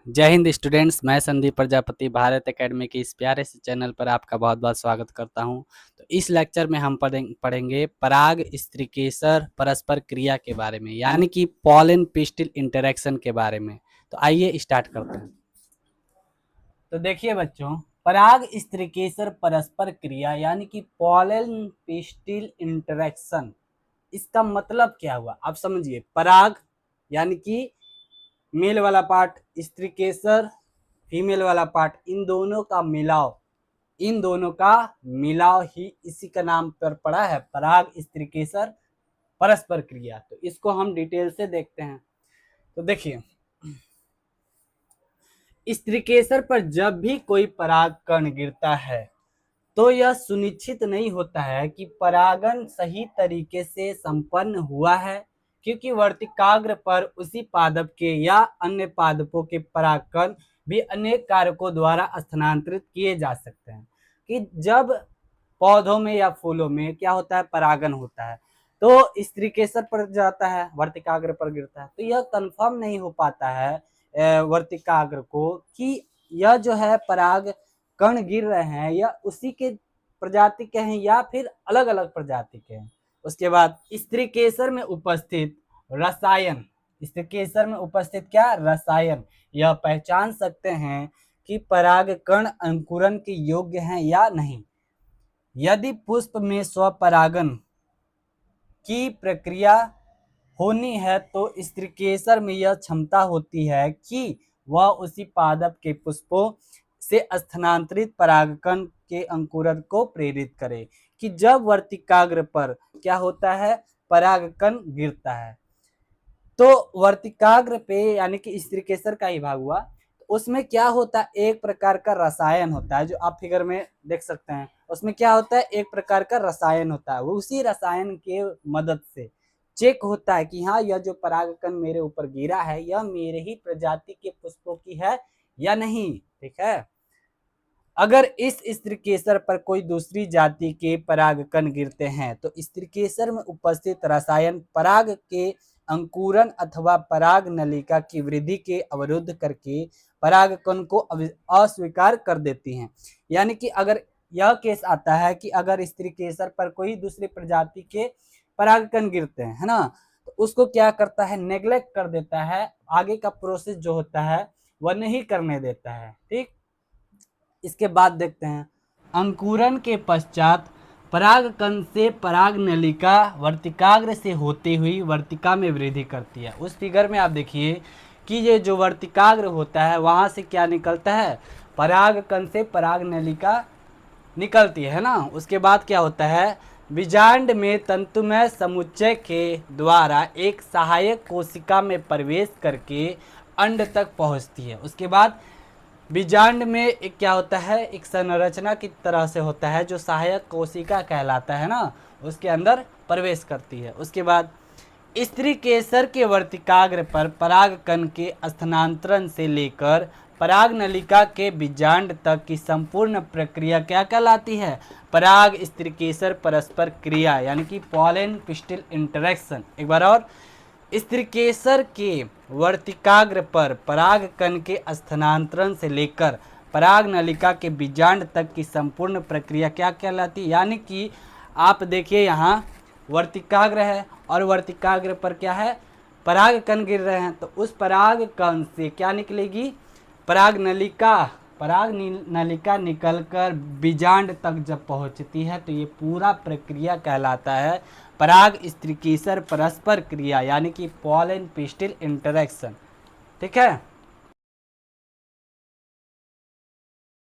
जय हिंद स्टूडेंट्स। मैं संदीप प्रजापति भारत एकेडमी के इस प्यारे से चैनल पर आपका बहुत बहुत स्वागत करता हूं। तो इस लेक्चर में हम पढ़ेंगे पराग स्त्रीकेसर परस्पर क्रिया के बारे में, यानी कि पॉलन पिस्टिल इंटरेक्शन के बारे में। तो आइए स्टार्ट करते हैं। तो देखिए बच्चों, पराग स्त्रीकेसर परस्पर क्रिया यानी कि पॉलन पिस्टिल इंटरेक्शन, इसका मतलब क्या हुआ आप समझिए। पराग यानी कि मेल वाला पार्ट, स्त्रीकेसर फीमेल वाला पार्ट, इन दोनों का मिलाव ही इसी का नाम पर पड़ा है पराग स्त्रीकेसर परस्पर क्रिया। तो इसको हम डिटेल से देखते हैं। तो देखिए, स्त्रीकेसर पर जब भी कोई पराग कण गिरता है तो यह सुनिश्चित नहीं होता है कि परागण सही तरीके से संपन्न हुआ है, क्योंकि वर्तिकाग्र पर उसी पादप के या अन्य पादपों के परागकण भी अनेक कारकों द्वारा स्थानांतरित किए जा सकते हैं। कि जब पौधों में या फूलों में क्या होता है, परागण होता है, तो स्त्रीकेसर पर जाता है, वर्तिकाग्र पर गिरता है, तो यह कंफर्म नहीं हो पाता है वर्तिकाग्र को कि यह जो है पराग कण गिर रहे हैं या उसी के प्रजाति के हैं या फिर अलग अलग प्रजाति के हैं। उसके बाद स्त्रीकेसर में उपस्थित रसायन, स्त्रीकेसर में उपस्थित क्या रसायन, यह पहचान सकते हैं कि पराग कण अंकुरन के योग्य हैं या नहीं। यदि पुष्प में स्वपरागन की प्रक्रिया होनी है तो स्त्रीकेसर में यह क्षमता होती है कि वह उसी पादप के पुष्पों से स्थानांतरित परागकण के अंकुरन को प्रेरित करे। कि जब वर्तिकाग्र पर क्या होता है, परागकण गिरता है, तो वर्तिकाग्र पे यानी कि स्त्रीकेसर का ही भाग हुआ, तो उसमें क्या होता है, एक प्रकार का रसायन होता है जो आप फिगर में देख सकते हैं। उसमें क्या होता है, एक प्रकार का रसायन होता है। वो उसी रसायन के मदद से चेक होता है कि हाँ, यह जो परागकण मेरे ऊपर गिरा है यह मेरे ही प्रजाति के पुष्पों की है या नहीं। ठीक है, अगर इस स्त्रीकेसर पर कोई दूसरी जाति के परागकण गिरते हैं तो स्त्रीकेसर में उपस्थित रसायन पराग के अंकुरन अथवा पराग नलिका की वृद्धि के अवरुद्ध करके परागकण को अस्वीकार कर देती हैं। यानी कि अगर यह केस आता है कि अगर स्त्रीकेसर पर कोई दूसरी प्रजाति के परागकण गिरते हैं, है ना, तो उसको क्या करता है, नेग्लेक्ट कर देता है, आगे का प्रोसेस जो होता है वह नहीं करने देता है। ठीक, इसके बाद देखते हैं, अंकुरन के पश्चात परागकण से पराग नलिका वर्तिकाग्र से होते हुई वर्तिका में वृद्धि करती है। उस फिगर में आप देखिए कि ये जो वर्तिकाग्र होता है वहां से क्या निकलता है, परागकण से पराग नलिका निकलती है ना। उसके बाद क्या होता है, बीजांड में तंतुमय समुच्चय के द्वारा एक सहायक कोशिका में प्रवेश करके अंड तक पहुंचती है। उसके बाद बीजांड में एक क्या होता है, एक संरचना की तरह से होता है जो सहायक कोशिका कहलाता है ना, उसके अंदर प्रवेश करती है। उसके बाद स्त्रीकेसर के वर्तिकाग्र पर परागकण के स्थानांतरण से लेकर पराग नलिका के बीजांड तक की संपूर्ण प्रक्रिया क्या कहलाती है, पराग स्त्रीकेसर परस्पर क्रिया यानी कि पॉलन पिस्टिल इंटरेक्शन। एक बार और, स्त्रीकेसर के वर्तिकाग्र पर परागकण के स्थानांतरण से लेकर पराग नलिका के बीजांड तक की संपूर्ण प्रक्रिया क्या कहलाती है। यानी कि आप देखिए यहाँ वर्तिकाग्र है और वर्तिकाग्र पर क्या है, परागकण गिर रहे हैं, तो उस परागकण से क्या निकलेगी, पराग नलिका निकलकर बीजांड तक जब पहुंचती है तो ये पूरा प्रक्रिया कहलाता है पराग स्त्रीकेसर परस्पर क्रिया यानी कि पॉलन पिस्टिल इंटरेक्शन। ठीक है,